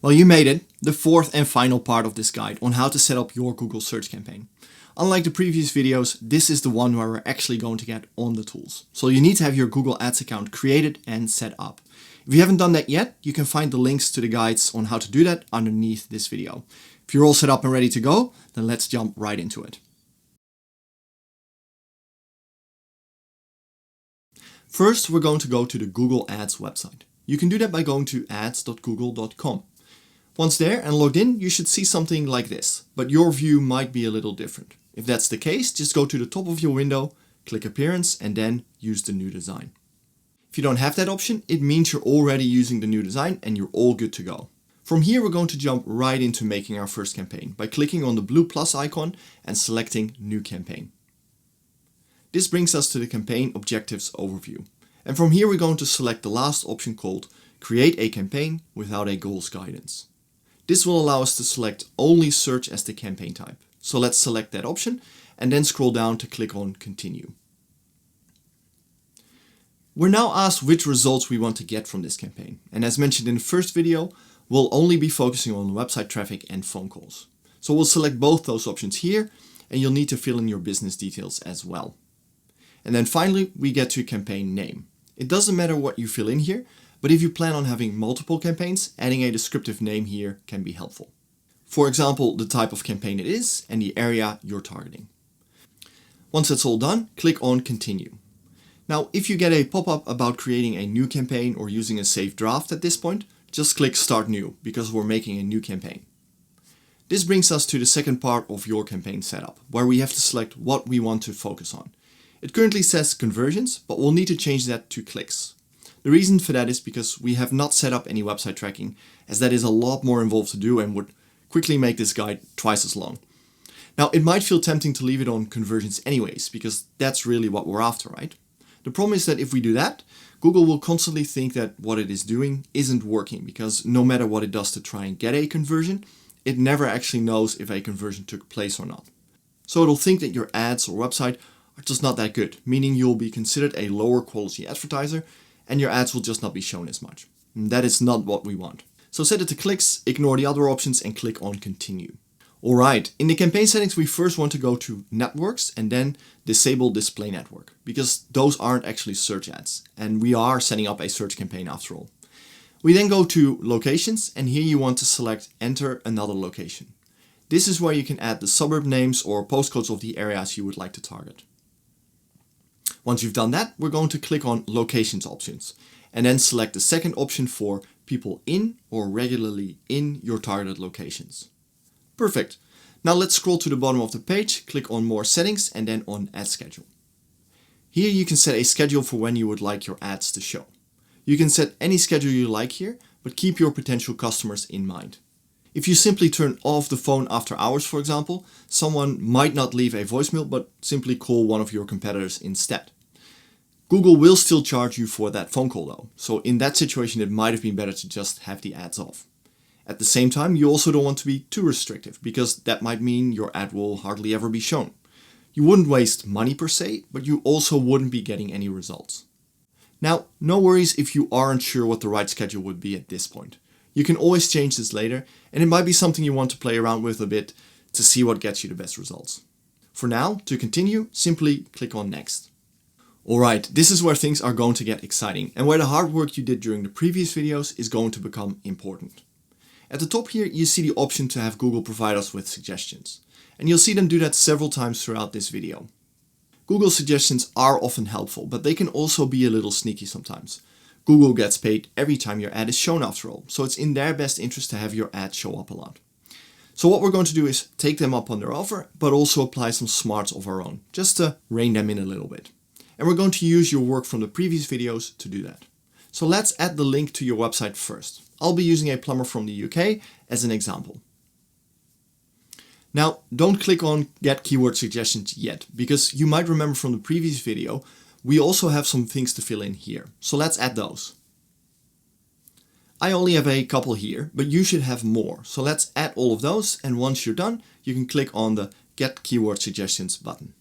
Well, you made it, the fourth and final part of this guide on how to set up your Google search campaign. Unlike the previous videos, this is the one where we're actually going to get on the tools. So you need to have your Google Ads account created and set up. If you haven't done that yet, you can find the links to the guides on how to do that underneath this video. If you're all set up and ready to go, then let's jump right into it. First, we're going to go to the Google Ads website. You can do that by going to ads.google.com. Once there and logged in, you should see something like this, but your view might be a little different. If that's the case, just go to the top of your window, click Appearance, and then use the new design. If you don't have that option, it means you're already using the new design and you're all good to go. From here, we're going to jump right into making our first campaign by clicking on the blue plus icon and selecting New Campaign. This brings us to the campaign objectives overview. And from here, we're going to select the last option called Create a Campaign without a goals guidance. This will allow us to select only search as the campaign type. So let's select that option and then scroll down to click on Continue. We're now asked which results we want to get from this campaign. And as mentioned in the first video, we'll only be focusing on website traffic and phone calls. So we'll select both those options here, and you'll need to fill in your business details as well. And then finally, we get to campaign name. It doesn't matter what you fill in here, but if you plan on having multiple campaigns, adding a descriptive name here can be helpful. For example, the type of campaign it is and the area you're targeting. Once that's all done, click on Continue. Now, if you get a pop-up about creating a new campaign or using a saved draft at this point, just click Start New because we're making a new campaign. This brings us to the second part of your campaign setup, where we have to select what we want to focus on. It currently says conversions, but we'll need to change that to clicks. The reason for that is because we have not set up any website tracking, as that is a lot more involved to do and would quickly make this guide twice as long. Now, it might feel tempting to leave it on conversions anyways, because that's really what we're after, right? The problem is that if we do that, Google will constantly think that what it is doing isn't working, because no matter what it does to try and get a conversion, it never actually knows if a conversion took place or not. So it'll think that your ads or website are just not that good, meaning you'll be considered a lower quality advertiser and your ads will just not be shown as much. And that is not what we want. So set it to clicks, ignore the other options and click on Continue. Alright, in the campaign settings we first want to go to Networks and then disable Display Network, because those aren't actually search ads and we are setting up a search campaign after all. We then go to Locations and here you want to select Enter another location. This is where you can add the suburb names or postcodes of the areas you would like to target. Once you've done that, we're going to click on Locations options and then select the second option for people in or regularly in your targeted locations. Perfect. Now let's scroll to the bottom of the page, click on More Settings and then on Ad Schedule. Here you can set a schedule for when you would like your ads to show. You can set any schedule you like here, but keep your potential customers in mind. If you simply turn off the phone after hours, for example, someone might not leave a voicemail, but simply call one of your competitors instead. Google will still charge you for that phone call though, so in that situation it might have been better to just have the ads off. At the same time, you also don't want to be too restrictive, because that might mean your ad will hardly ever be shown. You wouldn't waste money per se, but you also wouldn't be getting any results. Now, no worries if you aren't sure what the right schedule would be at this point. You can always change this later, and it might be something you want to play around with a bit to see what gets you the best results. For now, to continue, simply click on Next. Alright, this is where things are going to get exciting and where the hard work you did during the previous videos is going to become important. At the top here, you see the option to have Google provide us with suggestions. And you'll see them do that several times throughout this video. Google suggestions are often helpful, but they can also be a little sneaky sometimes. Google gets paid every time your ad is shown after all, so it's in their best interest to have your ad show up a lot. So what we're going to do is take them up on their offer, but also apply some smarts of our own, just to rein them in a little bit. And we're going to use your work from the previous videos to do that. So let's add the link to your website first. I'll be using a plumber from the UK as an example. Now, don't click on Get Keyword Suggestions yet, because you might remember from the previous video, we also have some things to fill in here. So let's add those. I only have a couple here, but you should have more. So let's add all of those, and once you're done, you can click on the Get Keyword Suggestions button.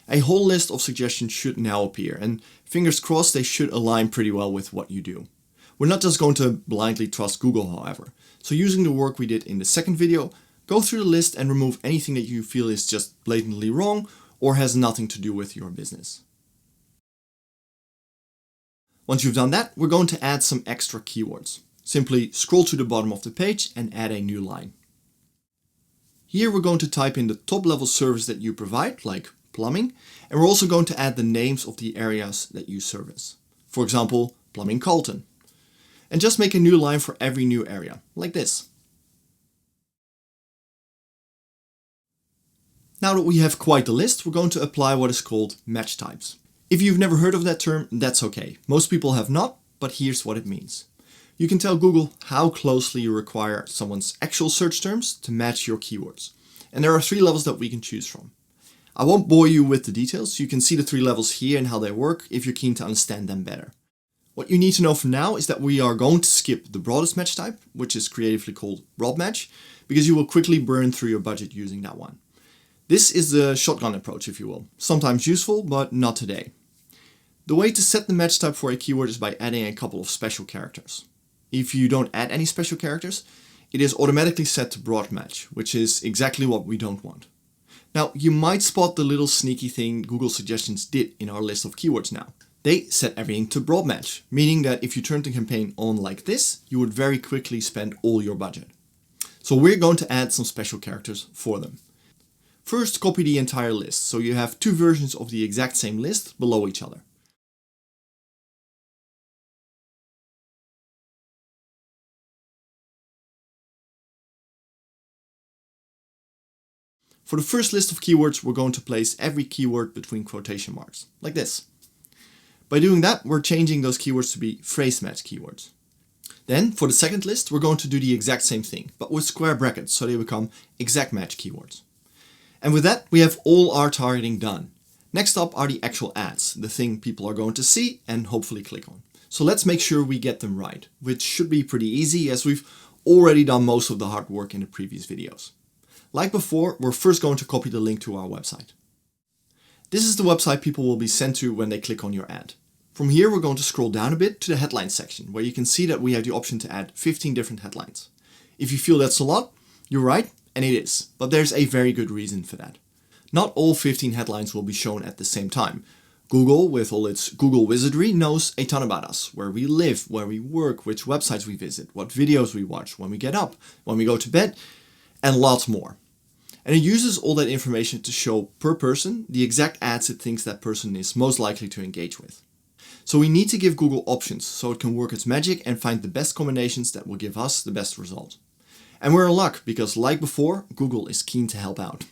A whole list of suggestions should now appear, and fingers crossed they should align pretty well with what you do. We're not just going to blindly trust Google, however. So using the work we did in the second video, go through the list and remove anything that you feel is just blatantly wrong or has nothing to do with your business. Once you've done that, we're going to add some extra keywords. Simply scroll to the bottom of the page and add a new line. Here we're going to type in the top level service that you provide, like plumbing, and we're also going to add the names of the areas that you service. For example, Plumbing Carlton. And just make a new line for every new area, like this. Now that we have quite the list, we're going to apply what is called match types. If you've never heard of that term, that's okay. Most people have not, but here's what it means. You can tell Google how closely you require someone's actual search terms to match your keywords. And there are 3 levels that we can choose from. I won't bore you with the details. You can see the 3 levels here and how they work if you're keen to understand them better. What you need to know for now is that we are going to skip the broadest match type, which is creatively called broad match, because you will quickly burn through your budget using that one. This is the shotgun approach, if you will. Sometimes useful, but not today. The way to set the match type for a keyword is by adding a couple of special characters. If you don't add any special characters, it is automatically set to broad match, which is exactly what we don't want. Now, you might spot the little sneaky thing Google Suggestions did in our list of keywords now. They set everything to broad match, meaning that if you turn the campaign on like this, you would very quickly spend all your budget. So we're going to add some special characters for them. First, copy the entire list, so you have 2 versions of the exact same list below each other. For the first list of keywords, we're going to place every keyword between quotation marks, like this. By doing that, we're changing those keywords to be phrase match keywords. Then, for the second list, we're going to do the exact same thing, but with square brackets, so they become exact match keywords. And with that, we have all our targeting done. Next up are the actual ads, the thing people are going to see and hopefully click on. So let's make sure we get them right, which should be pretty easy as we've already done most of the hard work in the previous videos. Like before, we're first going to copy the link to our website. This is the website people will be sent to when they click on your ad. From here, we're going to scroll down a bit to the headline section, where you can see that we have the option to add 15 different headlines. If you feel that's a lot, you're right, and it is, but there's a very good reason for that. Not all 15 headlines will be shown at the same time. Google, with all its Google wizardry, knows a ton about us, where we live, where we work, which websites we visit, what videos we watch, when we get up, when we go to bed, and lots more. And it uses all that information to show per person the exact ads it thinks that person is most likely to engage with. So we need to give Google options so it can work its magic and find the best combinations that will give us the best result. And we're in luck because, like before, Google is keen to help out.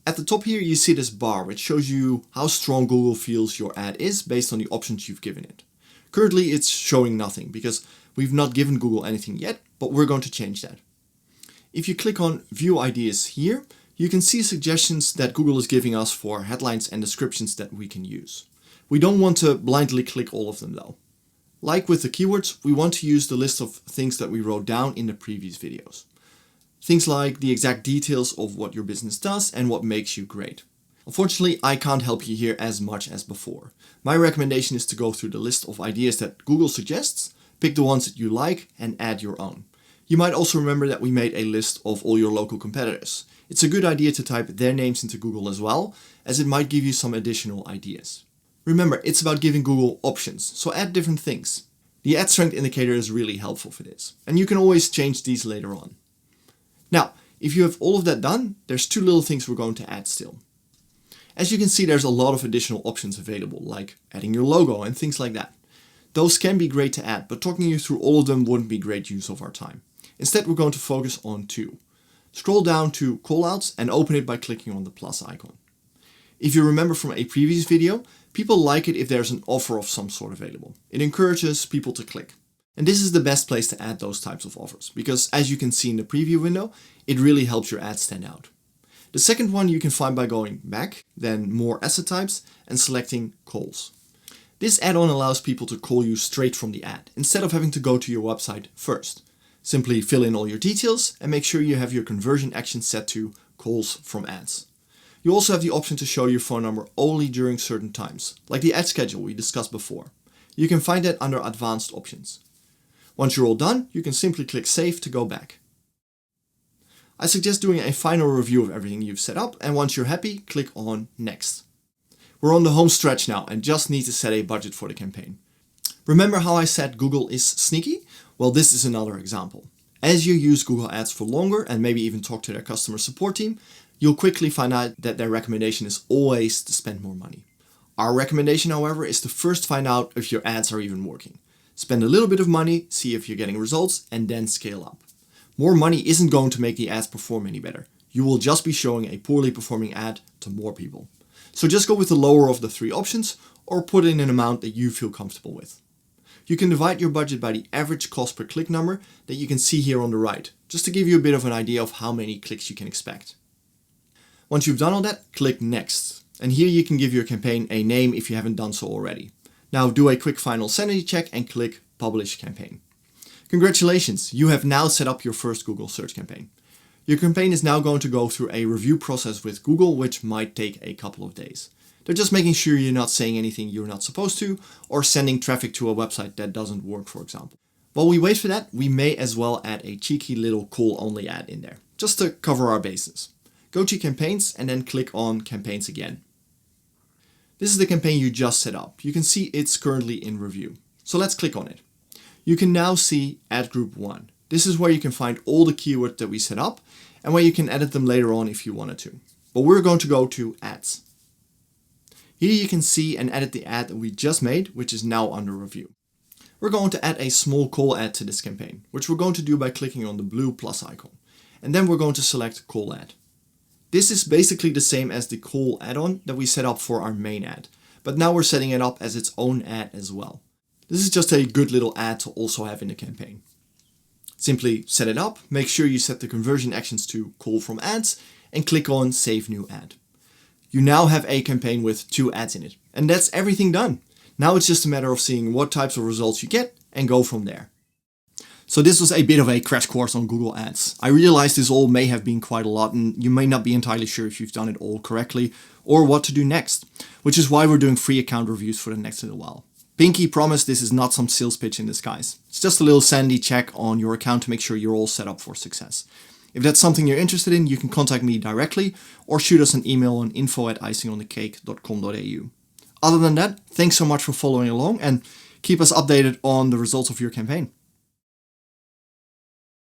At the top here you see this bar which shows you how strong Google feels your ad is based on the options you've given it. Currently it's showing nothing because we've not given Google anything yet, but we're going to change that. If you click on View Ideas here, you can see suggestions that Google is giving us for headlines and descriptions that we can use. We don't want to blindly click all of them though. Like with the keywords, we want to use the list of things that we wrote down in the previous videos. Things like the exact details of what your business does and what makes you great. Unfortunately, I can't help you here as much as before. My recommendation is to go through the list of ideas that Google suggests, pick the ones that you like and add your own. You might also remember that we made a list of all your local competitors. It's a good idea to type their names into Google as well, as it might give you some additional ideas. Remember, it's about giving Google options, so add different things. The ad strength indicator is really helpful for this, and you can always change these later on. Now, if you have all of that done, there's 2 little things we're going to add still. As you can see, there's a lot of additional options available, like adding your logo and things like that. Those can be great to add, but talking you through all of them wouldn't be great use of our time. Instead, we're going to focus on 2. Scroll down to callouts and open it by clicking on the plus icon. If you remember from a previous video, people like it if there's an offer of some sort available. It encourages people to click. And this is the best place to add those types of offers, because as you can see in the preview window, it really helps your ad stand out. The second one you can find by going back, then more asset types, and selecting calls. This add-on allows people to call you straight from the ad, instead of having to go to your website first. Simply fill in all your details and make sure you have your conversion action set to calls from ads. You also have the option to show your phone number only during certain times, like the ad schedule we discussed before. You can find that under advanced options. Once you're all done, you can simply click Save to go back. I suggest doing a final review of everything you've set up, and once you're happy, click on Next. We're on the home stretch now and just need to set a budget for the campaign. Remember how I said Google is sneaky? Well, this is another example. As you use Google Ads for longer and maybe even talk to their customer support team, you'll quickly find out that their recommendation is always to spend more money. Our recommendation, however, is to first find out if your ads are even working. Spend a little bit of money, see if you're getting results, and then scale up. More money isn't going to make the ads perform any better. You will just be showing a poorly performing ad to more people. So just go with the lower of the three options or put in an amount that you feel comfortable with. You can divide your budget by the average cost per click number that you can see here on the right, just to give you a bit of an idea of how many clicks you can expect. Once you've done all that, click Next. And here you can give your campaign a name if you haven't done so already. Now do a quick final sanity check and click Publish Campaign. Congratulations, you have now set up your first Google search campaign. Your campaign is now going to go through a review process with Google, which might take a couple of days. They're just making sure you're not saying anything you're not supposed to, or sending traffic to a website that doesn't work, for example. While we wait for that, we may as well add a cheeky little call-only ad in there, just to cover our bases. Go to Campaigns and then click on Campaigns again. This is the campaign you just set up. You can see it's currently in review. So let's click on it. You can now see Ad Group 1. This is where you can find all the keywords that we set up and where you can edit them later on if you wanted to. But we're going to go to Ads. Here you can see and edit the ad that we just made, which is now under review. We're going to add a small call ad to this campaign, which we're going to do by clicking on the blue plus icon. And then we're going to select Call Ad. This is basically the same as the call add-on that we set up for our main ad, but now we're setting it up as its own ad as well. This is just a good little ad to also have in the campaign. Simply set it up, make sure you set the conversion actions to Call from Ads, and click on Save New Ad. You now have a campaign with 2 ads in it, and that's everything done. Now it's just a matter of seeing what types of results you get and go from there. So this was a bit of a crash course on Google Ads. I realize this all may have been quite a lot and you may not be entirely sure if you've done it all correctly or what to do next, which is why we're doing free account reviews for the next little while. Pinky promise this is not some sales pitch in disguise. It's just a little sanity check on your account to make sure you're all set up for success. If that's something you're interested in, you can contact me directly or shoot us an email on info@icingonthecake.com.au. Other than that, thanks so much for following along and keep us updated on the results of your campaign.